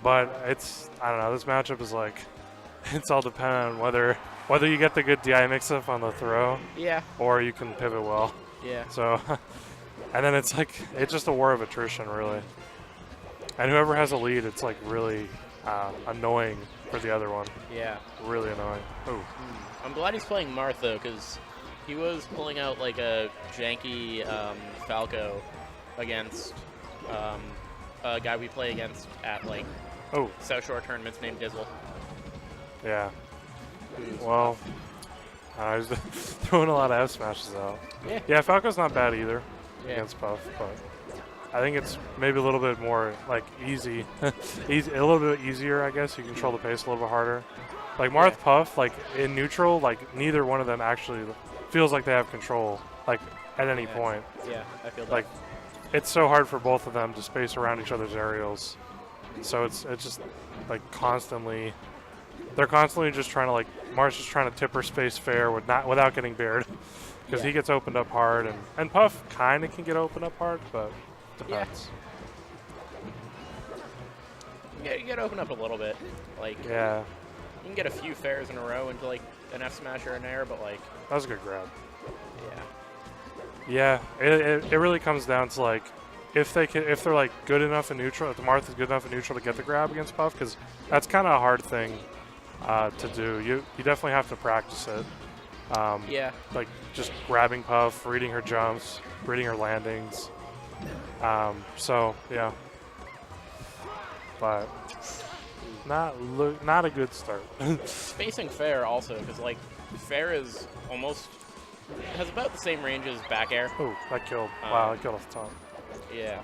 But I don't know, this matchup is like, it's all dependent on whether you get the good DI mix-up on the throw. Yeah. Or you can pivot well. Yeah. So, and then it's like, it's just a war of attrition, really. And whoever has a lead, it's like really annoying for the other one. Yeah. Really annoying. Ooh. I'm glad he's playing Marth, though, because he was pulling out like a janky Falco against a guy we play against at like South Shore tournaments named Dizzle. Yeah. Well, I was throwing a lot of F smashes out. Yeah. Yeah, Falco's not bad either against Puff, but I think it's maybe a little bit more like easy, a little bit easier, I guess. You control the pace a little bit harder. Like Marth Puff, like in neutral, like neither one of them actually feels like they have control, like at any point. Yeah, I feel that. Like it's so hard for both of them to space around each other's aerials. So it's just like constantly, they're constantly just trying to like, Marth's just trying to tip her space fair without getting bared, because he gets opened up hard, and Puff kind of can get opened up hard, but depends. Yeah, you get opened up a little bit, like you can get a few fairs in a row into like an F smash or an air, but like that was a good grab. Yeah. Yeah, it really comes down to like if they're like good enough in neutral, if the Marth is good enough in neutral to get the grab against Puff, because that's kind of a hard thing to do. You definitely have to practice it. Like just grabbing Puff, reading her jumps, reading her landings. So yeah, but not a good start. Spacing fair also, because like fair is almost has about the same range as back air. Oh, that killed! Wow, that killed off the top. Yeah.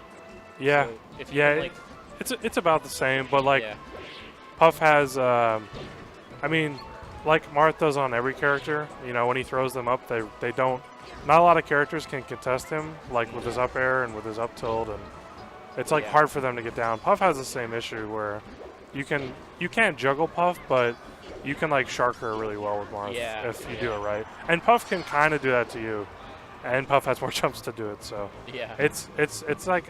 Yeah. So if you can, like, it's about the same, but like Puff has, I mean, like Marth does on every character. You know, when he throws them up, they don't. Not a lot of characters can contest him, like with his up air and with his up tilt, and it's like hard for them to get down. Puff has the same issue where you can't juggle Puff, but you can like shark her really well with Marth if you do it right. And Puff can kind of do that to you, and Puff has more jumps to do it. So it's like,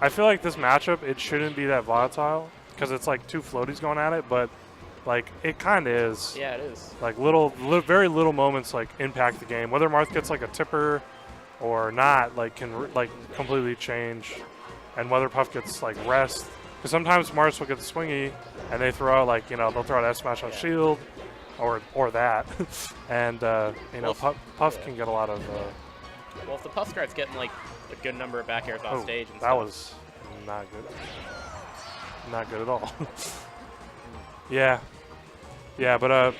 I feel like this matchup, it shouldn't be that volatile because it's like two floaties going at it, but like it kind of is. Yeah, it is. Like very little moments like impact the game. Whether Marth gets like a tipper or not, like can like completely change, and whether Puff gets like rest. Because sometimes Marth will get the swingy, and they throw out like, you know, they'll throw out F smash on shield, or that, and you know, Puff can get a lot of. Well, if the Puff starts getting like a good number of back airs off stage, and that was not good. Not good at all. Yeah, but I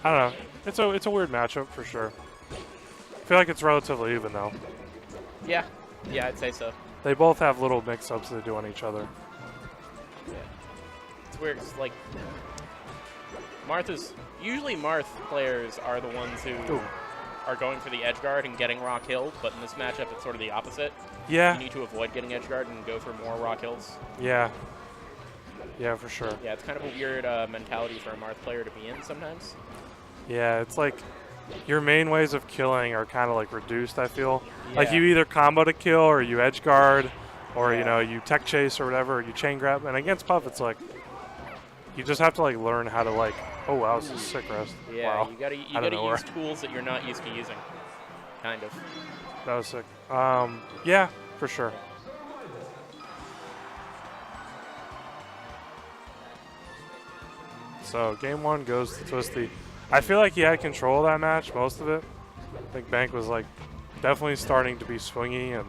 don't know. It's a weird matchup for sure. I feel like it's relatively even though. Yeah, I'd say so. They both have little mix-ups they do on each other. Yeah, it's weird. Cause, like usually Marth players are the ones who are going for the edge guard and getting rock hilled, but in this matchup it's sort of the opposite. Yeah. You need to avoid getting edge guard and go for more rock hills. Yeah. Yeah, for sure. Yeah, it's kind of a weird mentality for a Marth player to be in sometimes. Yeah, it's like your main ways of killing are kind of like reduced, I feel. Yeah. Like you either combo to kill or you edge guard or, you know, you tech chase or whatever, or you chain grab. And against Puff, it's like you just have to like learn how to like, oh wow, this is sick rest. Yeah, wow. you gotta use tools that you're not used to using. Kind of. That was sick. Yeah, for sure. So game one goes to Twisty. I feel like he had control of that match, most of it. I think Bank was like definitely starting to be swingy and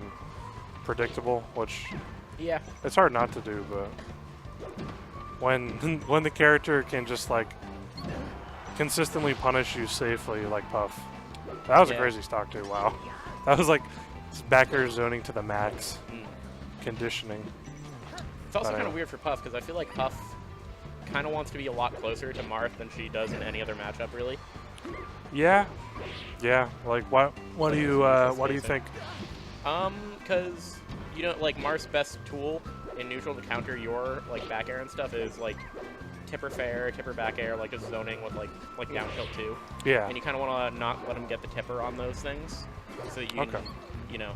predictable, which it's hard not to do, but when the character can just like consistently punish you safely like Puff. That was a crazy stock too, wow. That was like backer zoning to the max. Conditioning. It's also kind of weird for Puff because I feel like Puff kind of wants to be a lot closer to Marth than she does in any other matchup, really. Yeah. Like, what do you think? Because you know, like Marth's best tool in neutral to counter your like back air and stuff is like tipper fair, tipper back air, like just zoning with like down tilt too. Yeah. And you kind of want to not let him get the tipper on those things, so that you can, you know.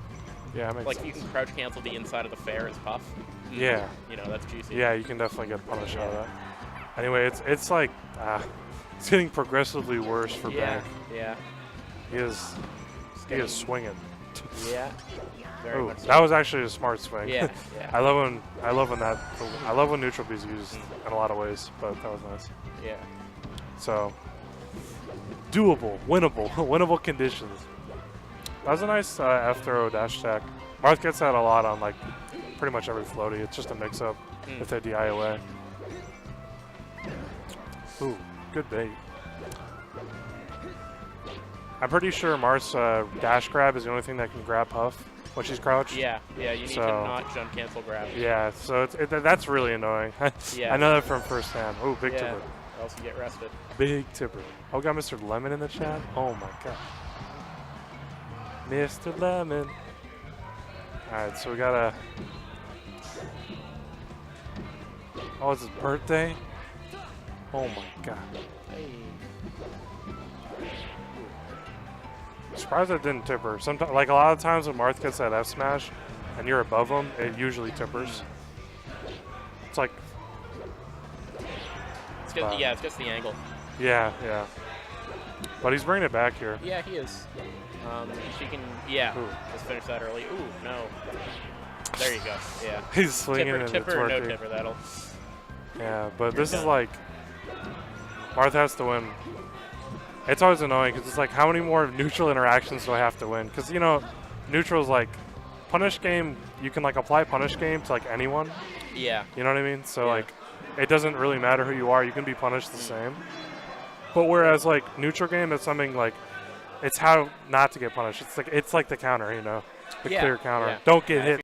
Yeah, that makes like sense. you can crouch cancel the inside of the fair as Puff. Yeah. You know, that's juicy. Yeah, you can definitely get punish out of that. Anyway, it's like it's getting progressively worse for Bank. Yeah. He is swinging. Yeah. Very much so. That was actually a smart swing. Yeah. I love when neutral B is used in a lot of ways, but that was nice. Yeah. So doable, winnable conditions. That was a nice F throw dash attack. Marth gets that a lot on like pretty much every floaty. It's just a mix up if they DI away. Ooh, good bait. I'm pretty sure Marth's dash grab is the only thing that can grab Puff when she's crouched. Yeah, you need to not jump cancel grab. Yeah, so that's really annoying. I know that from first hand. Oh, big tipper. Or else you get rested. Big tipper. Oh, we got Mr. Lemon in the chat? Oh my god. Mr. Lemon. Alright, so we got a... Oh, it's his birthday? Oh my god. Hey. I'm surprised I didn't tipper. Sometimes, like a lot of times when Marth gets that F smash and you're above him, it usually tippers. It's like... It's just the angle. Yeah. But he's bringing it back here. Yeah, he is. She can, just finish that early. Ooh, no. There you go, yeah. He's swinging and tipper it's or working. no tipper, that'll... Yeah, but this is like... Marth has to win. It's always annoying because it's like, how many more neutral interactions do I have to win? Because, you know, neutral's like, punish game, you can like apply punish game to like anyone. Yeah. You know what I mean? So like, it doesn't really matter who you are, you can be punished the same. But whereas like neutral game is something like, it's how not to get punished. It's like the counter, you know, the clear counter. Don't get hit.